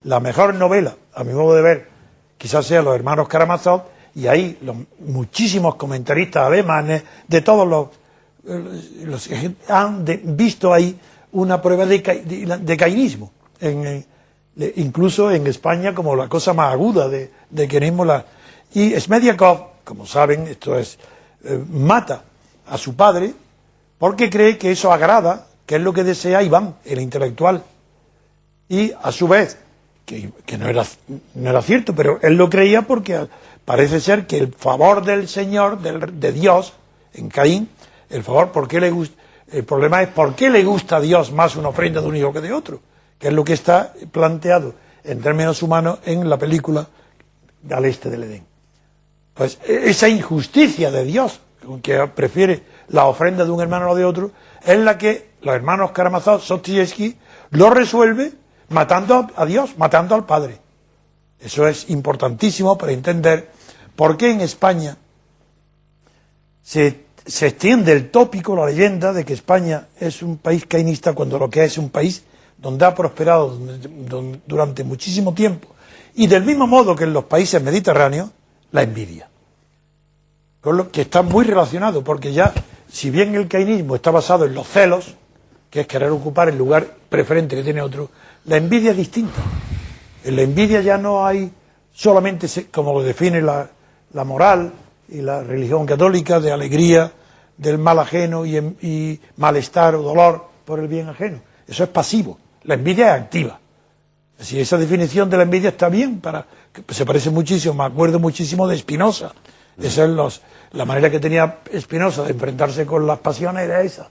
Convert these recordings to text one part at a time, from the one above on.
la mejor novela, a mi modo de ver, quizás sea Los hermanos Karamazov, y ahí muchísimos comentaristas alemanes de todos los han visto ahí una prueba de cainismo, incluso en España como la cosa más aguda de cainismo. Y Smediakov, como saben, mata a su padre porque cree que eso agrada, que es lo que desea Iván, el intelectual, y a su vez, que no era cierto, pero él lo creía porque parece ser que el favor del Señor, de Dios, en Caín, el favor, el problema es por qué le gusta a Dios más una ofrenda de un hijo que de otro, que es lo que está planteado en términos humanos en la película Al este del Edén. Pues esa injusticia de Dios, que prefiere la ofrenda de un hermano a la de otro, es la que los hermanos Karamazov, Dostoyevski, lo resuelve matando a Dios, matando al Padre. Eso es importantísimo para entender por qué en España se extiende el tópico, la leyenda de que España es un país cainista, cuando lo que es un país donde ha prosperado durante muchísimo tiempo. Y del mismo modo que en los países mediterráneos, la envidia. Con lo que está muy relacionado, porque ya, si bien el cainismo está basado en los celos, que es querer ocupar el lugar preferente que tiene otro, la envidia es distinta. En la envidia ya no hay solamente, como lo define la moral y la religión católica, de alegría, del mal ajeno y malestar o dolor por el bien ajeno. Eso es pasivo. La envidia es activa. Si esa definición de la envidia está bien, se parece muchísimo, me acuerdo muchísimo de Spinoza. Esa es la manera que tenía Spinoza de enfrentarse con las pasiones, era esa.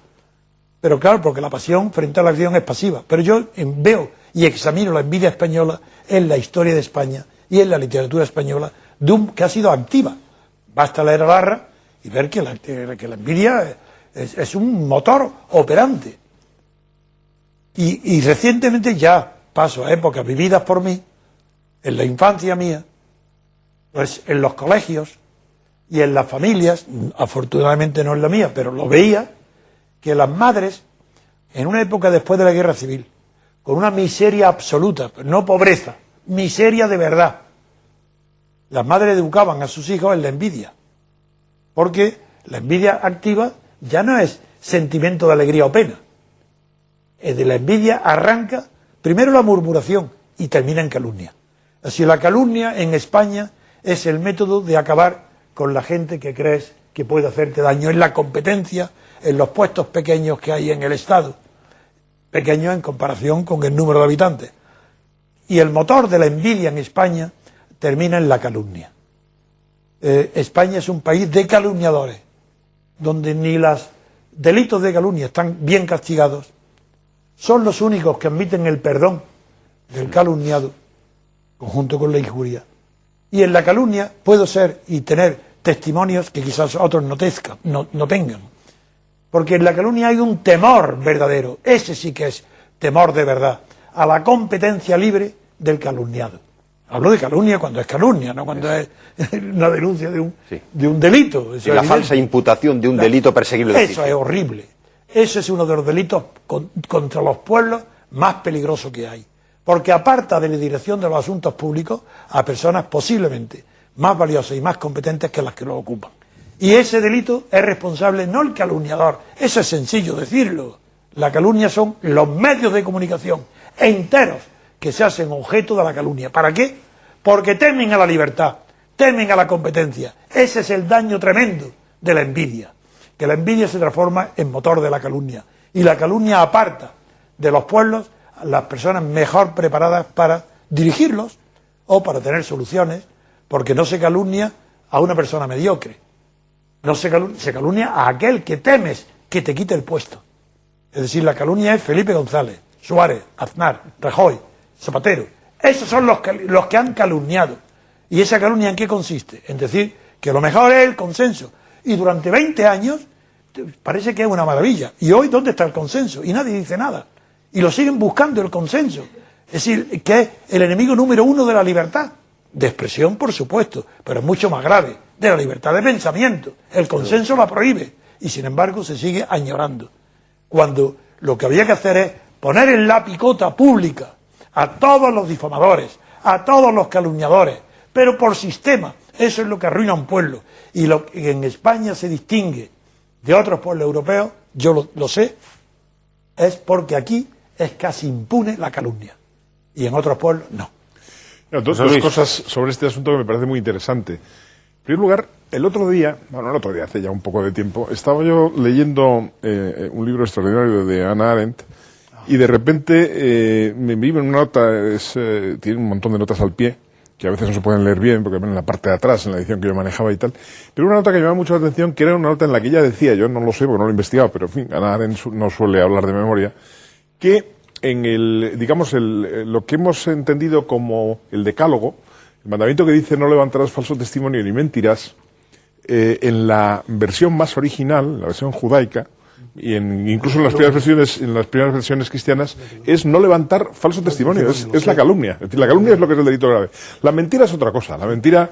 Pero claro, porque la pasión frente a la acción es pasiva. Pero yo veo y examino la envidia española en la historia de España y en la literatura española, que ha sido activa. Basta leer a Larra y ver que la envidia es un motor operante. Y recientemente ya paso a épocas vividas por mí, en la infancia mía, pues en los colegios y en las familias, afortunadamente no en la mía, pero lo veía, que las madres, en una época después de la guerra civil, con una miseria absoluta, no pobreza, miseria de verdad, las madres educaban a sus hijos en la envidia, porque la envidia activa ya no es sentimiento de alegría o pena, de la envidia arranca primero la murmuración y termina en calumnia. Así, la calumnia en España es el método de acabar con la gente que crees que puede hacerte daño, en la competencia, en los puestos pequeños que hay en el Estado, pequeños en comparación con el número de habitantes. Y el motor de la envidia en España termina en la calumnia. España es un país de calumniadores, donde ni los delitos de calumnia están bien castigados, son los únicos que admiten el perdón del calumniado, conjunto con la injuria. Y en la calumnia puedo ser y tener testimonios que quizás otros no tengan. Porque en la calumnia hay un temor verdadero, ese sí que es temor de verdad, a la competencia libre del calumniado. Hablo de calumnia cuando es calumnia, no cuando es una denuncia de un delito. Y la falsa imputación de un delito perseguible. Eso es horrible. Ese es uno de los delitos contra los pueblos más peligrosos que hay. Porque aparta de la dirección de los asuntos públicos a personas posiblemente más valiosas y más competentes que las que lo ocupan. Y ese delito es responsable no el calumniador, eso es sencillo decirlo. La calumnia son los medios de comunicación enteros que se hacen objeto de la calumnia. ¿Para qué? Porque temen a la libertad, temen a la competencia. Ese es el daño tremendo de la envidia, que la envidia se transforma en motor de la calumnia. Y la calumnia aparta de los pueblos a las personas mejor preparadas para dirigirlos o para tener soluciones, porque no se calumnia a una persona mediocre. No se calumnia a aquel que temes que te quite el puesto. Es decir, la calumnia es Felipe González, Suárez, Aznar, Rajoy, Zapatero. Esos son los que han calumniado. ¿Y esa calumnia en qué consiste? En decir que lo mejor es el consenso. Y durante 20 años parece que es una maravilla. ¿Y hoy dónde está el consenso? Y nadie dice nada. Y lo siguen buscando, el consenso. Es decir, que es el enemigo número uno de la libertad. De expresión, por supuesto, pero es mucho más grave. De la libertad de pensamiento. El consenso la prohíbe. Y sin embargo se sigue añorando. Cuando lo que había que hacer es poner en la picota pública a todos los difamadores, a todos los calumniadores, pero por sistema. Eso es lo que arruina a un pueblo. Y lo que en España se distingue de otros pueblos europeos, yo lo sé, es porque aquí es casi impune la calumnia. Y en otros pueblos no. Dos cosas sobre este asunto que me parece muy interesante. En primer lugar, el otro día, hace ya un poco de tiempo, estaba yo leyendo un libro extraordinario de Hannah Arendt y de repente me vi en una nota, tiene un montón de notas al pie, que a veces no se pueden leer bien porque ven en la parte de atrás, en la edición que yo manejaba y tal, pero una nota que me llamaba mucho la atención, que era una nota en la que ella decía, yo no lo sé porque no lo he investigado, pero en fin, Hannah Arendt no suele hablar de memoria, que en lo que hemos entendido como el decálogo, el mandamiento que dice no levantarás falso testimonio ni mentirás, en la versión más original, la versión judaica, y incluso en las primeras versiones cristianas, es no levantar falso testimonio, es la calumnia. Es decir, la calumnia es lo que es el delito grave. La mentira es otra cosa. La mentira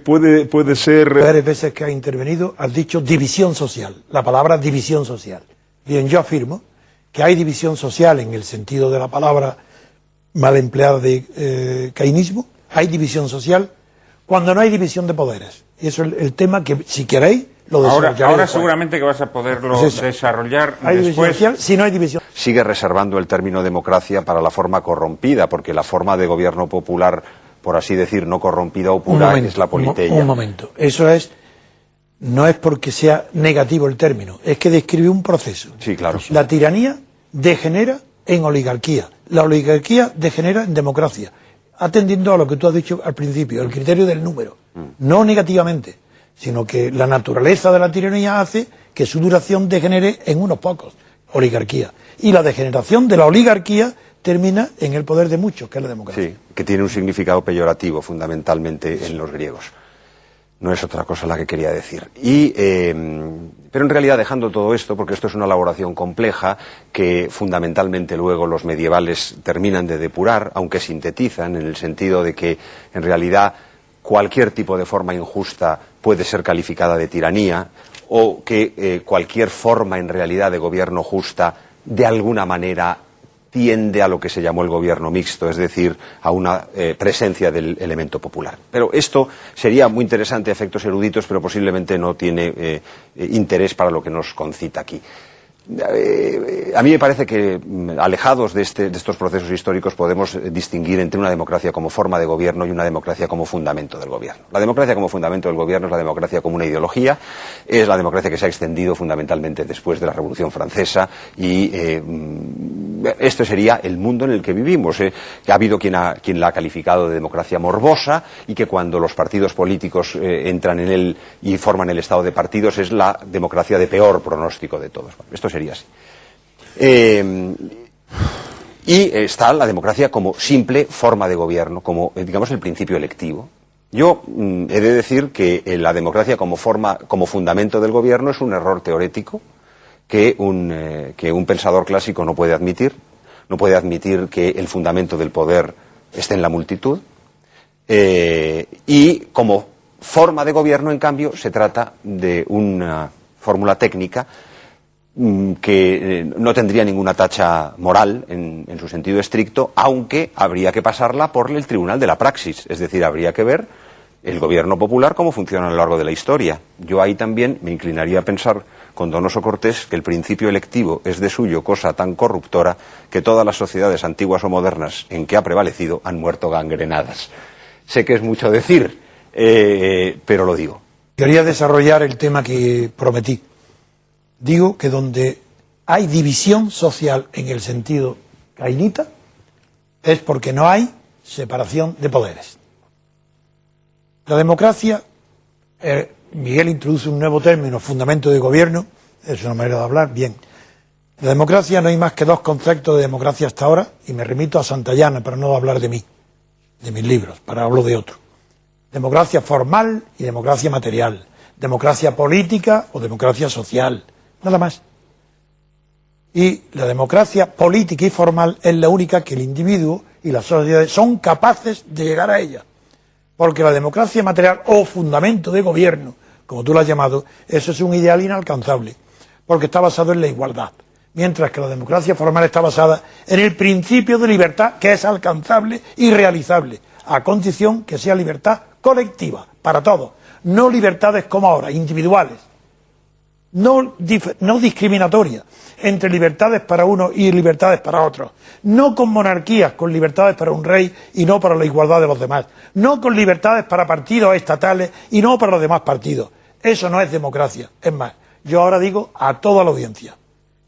puede ser... Varias veces que has intervenido has dicho división social, la palabra división social. Bien, yo afirmo que hay división social en el sentido de la palabra mal empleada de cainismo, hay división social cuando no hay división de poderes. Y eso es el tema que, si queréis, lo desarrollaré. Ahora seguramente que vas a poderlo desarrollar ¿Hay después. división social? Si no hay división. Sigue reservando el término democracia para la forma corrompida, porque la forma de gobierno popular, por así decir, no corrompida o pura, es la politeia. Un momento. Eso no es porque sea negativo el término, es que describe un proceso. Sí, claro. La tiranía degenera en oligarquía, la oligarquía degenera en democracia, atendiendo a lo que tú has dicho al principio, el criterio del número, no negativamente, sino que la naturaleza de la tiranía hace que su duración degenere en unos pocos, oligarquía, y la degeneración de la oligarquía termina en el poder de muchos, que es la democracia. Sí, que tiene un significado peyorativo fundamentalmente en los griegos. No es otra cosa la que quería decir. Pero en realidad, dejando todo esto, porque esto es una elaboración compleja que fundamentalmente luego los medievales terminan de depurar, aunque sintetizan en el sentido de que en realidad cualquier tipo de forma injusta puede ser calificada de tiranía, o que cualquier forma en realidad de gobierno justa de alguna manera tiende a lo que se llamó el gobierno mixto, es decir, a una presencia del elemento popular. Pero esto sería muy interesante a efectos eruditos, pero posiblemente no tiene interés para lo que nos concita aquí. A mí me parece que, alejados de estos procesos históricos, podemos distinguir entre una democracia como forma de gobierno y una democracia como fundamento del gobierno. La democracia como fundamento del gobierno es la democracia como una ideología, es la democracia que se ha extendido fundamentalmente después de la Revolución Francesa y esto sería el mundo en el que vivimos. Ha habido quien la ha calificado de democracia morbosa y que cuando los partidos políticos entran en él y forman el estado de partidos es la democracia de peor pronóstico de todos. Esto sería así. Y está la democracia como simple forma de gobierno, como, digamos, el principio electivo. Yo he de decir que la democracia como fundamento del gobierno es un error teórico que un pensador clásico no puede admitir. No puede admitir que el fundamento del poder esté en la multitud. Y como forma de gobierno, en cambio, se trata de una fórmula técnica que no tendría ninguna tacha moral en su sentido estricto, aunque habría que pasarla por el tribunal de la praxis, es decir, habría que ver el gobierno popular cómo funciona a lo largo de la historia. Yo ahí también me inclinaría a pensar con Donoso Cortés que el principio electivo es de suyo cosa tan corruptora que todas las sociedades antiguas o modernas en que ha prevalecido han muerto gangrenadas. Sé que es mucho decir, pero lo digo. Quería desarrollar el tema que prometí. Digo que donde hay división social en el sentido cainita es porque no hay separación de poderes. La democracia, Miguel introduce un nuevo término, fundamento de gobierno, es una manera de hablar, bien. La democracia no hay más que dos conceptos de democracia hasta ahora, y me remito a Santayana para no hablar de mí, de mis libros, para hablar de otro. Democracia formal y democracia material, democracia política o democracia social. Nada más. Y la democracia política y formal es la única que el individuo y las sociedades son capaces de llegar a ella. Porque la democracia material o fundamento de gobierno, como tú lo has llamado, eso es un ideal inalcanzable. Porque está basado en la igualdad. mientras que la democracia formal está basada en el principio de libertad, que es alcanzable y realizable, a condición que sea libertad colectiva, para todos, no libertades como ahora, individuales, no discriminatorias, entre libertades para unos y libertades para otros, no con monarquías, con libertades para un rey y no para la igualdad de los demás, no con libertades para partidos estatales y no para los demás partidos. Eso no es democracia. Es más, yo ahora digo a toda la audiencia,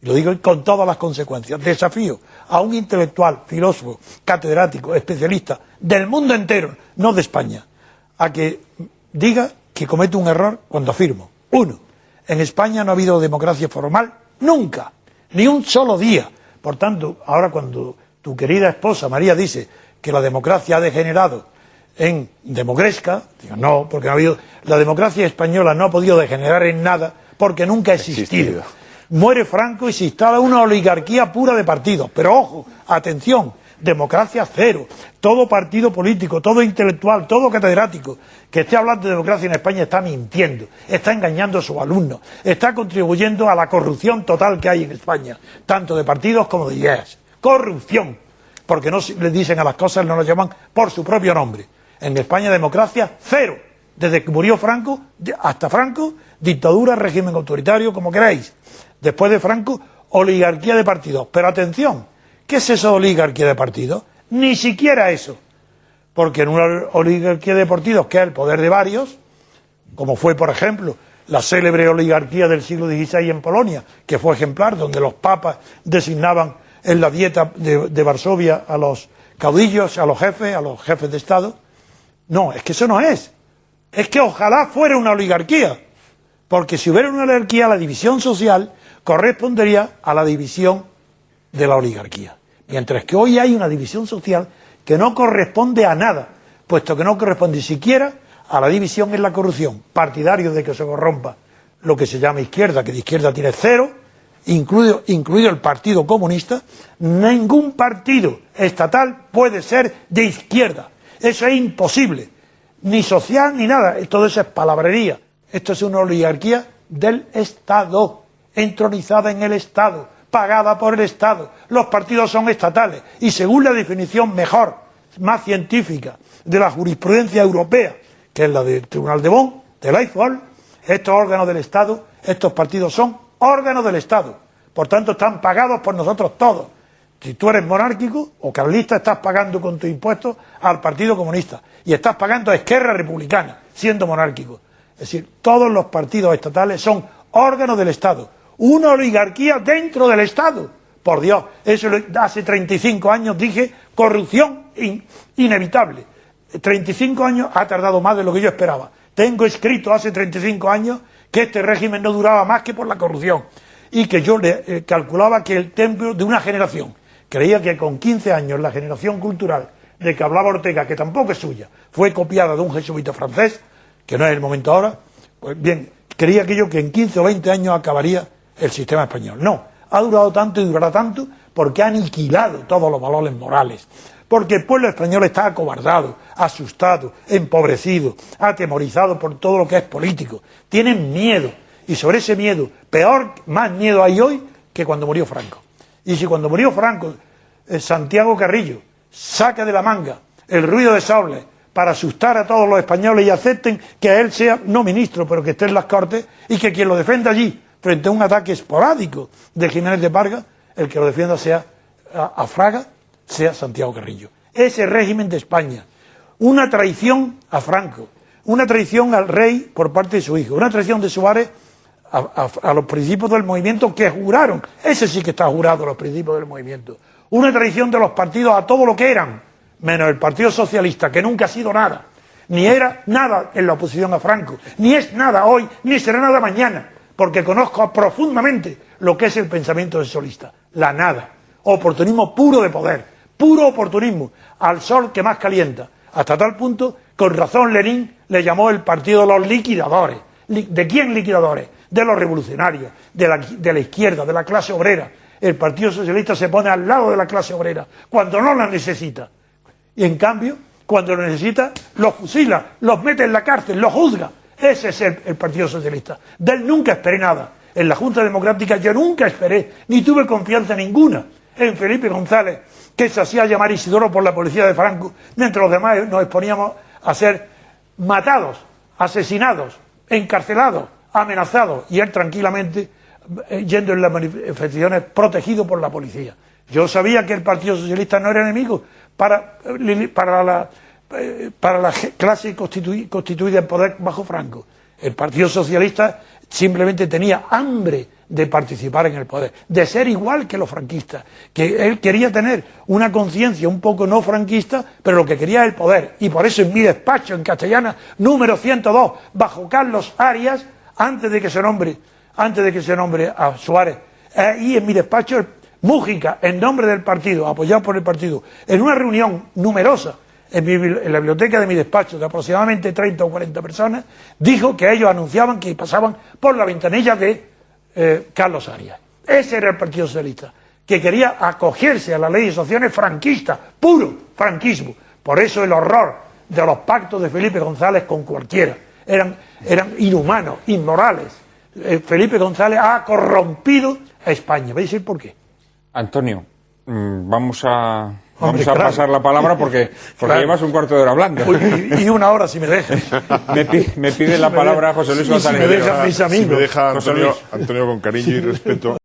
y lo digo con todas las consecuencias, desafío a un intelectual, filósofo, catedrático, especialista del mundo entero, no de España, a que diga que comete un error cuando afirmo: 1. En España no ha habido democracia formal nunca, ni un solo día. Por tanto, ahora cuando tu querida esposa María dice que la democracia ha degenerado en demogresca, digo no, porque no ha habido, la democracia española no ha podido degenerar en nada porque nunca ha existido. Muere Franco y se instala una oligarquía pura de partidos, pero ojo, atención, democracia cero. Todo partido político, todo intelectual, todo catedrático que esté hablando de democracia en España está mintiendo, está engañando a sus alumnos, está contribuyendo a la corrupción total que hay en España, tanto de partidos como de ideas. Corrupción, porque no les dicen a las cosas, no las llaman por su propio nombre. En España democracia cero, desde que murió Franco hasta Franco, dictadura, régimen autoritario, como queráis. Después de Franco, oligarquía de partidos. Pero atención, ¿qué es eso de oligarquía de partidos? Ni siquiera eso. Porque en una oligarquía de partidos, que es el poder de varios, como fue, por ejemplo, la célebre oligarquía del siglo XVI en Polonia, que fue ejemplar, donde los papas designaban en la dieta de Varsovia a los caudillos, a los jefes de Estado. No, es que eso no es. Es que ojalá fuera una oligarquía. Porque si hubiera una oligarquía, la división social correspondería a la división de la oligarquía. Mientras que hoy hay una división social que no corresponde a nada, puesto que no corresponde siquiera a la división en la corrupción. Partidarios de que se corrompa lo que se llama izquierda, que de izquierda tiene cero, incluido el Partido Comunista. Ningún partido estatal puede ser de izquierda. Eso es imposible, ni social ni nada. Todo eso es palabrería. Esto es una oligarquía del Estado, entronizada en el Estado, pagada por el Estado. Los partidos son estatales y según la definición mejor, más científica de la jurisprudencia europea, que es la del Tribunal de Bonn, de Eiffel, estos órganos del Estado, estos partidos son órganos del Estado. Por tanto, están pagados por nosotros todos. Si tú eres monárquico o carlista, estás pagando con tus impuestos al Partido Comunista y estás pagando a Esquerra Republicana, siendo monárquico. Es decir, todos los partidos estatales son órganos del Estado. Una oligarquía dentro del Estado. Por Dios, eso hace 35 años dije, corrupción inevitable. 35 años ha tardado más de lo que yo esperaba. Tengo escrito hace 35 años que este régimen no duraba más que por la corrupción. Y que yo calculaba que el tiempo de una generación, creía que con 15 años la generación cultural de que hablaba Ortega, que tampoco es suya, fue copiada de un jesuita francés, que no es el momento ahora, pues bien, creía que en 15 o 20 años acabaría el sistema español. No, ha durado tanto y durará tanto porque ha aniquilado todos los valores morales, porque el pueblo español está acobardado, asustado, empobrecido, atemorizado por todo lo que es político, tienen miedo, y sobre ese miedo, más miedo hay hoy que cuando murió Franco. Y si cuando murió Franco, Santiago Carrillo saca de la manga el ruido de sables para asustar a todos los españoles y acepten que él sea, no ministro, pero que esté en las Cortes, y que quien lo defienda allí, frente a un ataque esporádico de Jiménez de Parga, el que lo defienda sea a Fraga, sea Santiago Carrillo. Ese régimen de España, una traición a Franco, una traición al rey por parte de su hijo, una traición de Suárez a los principios del movimiento que juraron, ese sí que está jurado, los principios del movimiento, una traición de los partidos a todo lo que eran, menos el Partido Socialista, que nunca ha sido nada, ni era nada en la oposición a Franco, ni es nada hoy, ni será nada mañana, porque conozco profundamente lo que es el pensamiento socialista, la nada, oportunismo puro de poder, puro oportunismo, al sol que más calienta, hasta tal punto, con razón Lenin le llamó el partido de los liquidadores. ¿De quién liquidadores? De los revolucionarios, de la izquierda, de la clase obrera. El Partido Socialista se pone al lado de la clase obrera, cuando no la necesita. Y en cambio, cuando lo necesita, los fusila, los mete en la cárcel, los juzga. Ese es el Partido Socialista. De él nunca esperé nada. en la Junta Democrática yo nunca esperé, ni tuve confianza ninguna en Felipe González, que se hacía llamar Isidoro por la policía de Franco, mientras los demás nos exponíamos a ser matados, asesinados, encarcelados, amenazados, y él tranquilamente yendo en las manifestaciones protegido por la policía. Yo sabía que el Partido Socialista no era enemigo para la clase constituida en poder bajo Franco. El Partido Socialista simplemente tenía hambre de participar en el poder, de ser igual que los franquistas, que él quería tener una conciencia un poco no franquista, pero lo que quería es el poder, y por eso en mi despacho en Castellana, número 102, bajo Carlos Arias, antes de que se nombre a Suárez, y en mi despacho Mújica, en nombre del partido, apoyado por el partido, en una reunión numerosa en la biblioteca de mi despacho, de aproximadamente 30 o 40 personas, dijo que ellos anunciaban que pasaban por la ventanilla de Carlos Arias. Ese era el Partido Socialista, que quería acogerse a la ley de asociaciones franquista, puro franquismo. Por eso el horror de los pactos de Felipe González con cualquiera. Eran inhumanos, inmorales. Felipe González ha corrompido a España. ¿Veis el por qué? Antonio, vamos a pasar la palabra porque claro, llevas un cuarto de hora hablando. Y una hora si me dejas. Me pide la palabra José Luis González. Si me dejan mis amigos. Si me deja Antonio con cariño y respeto.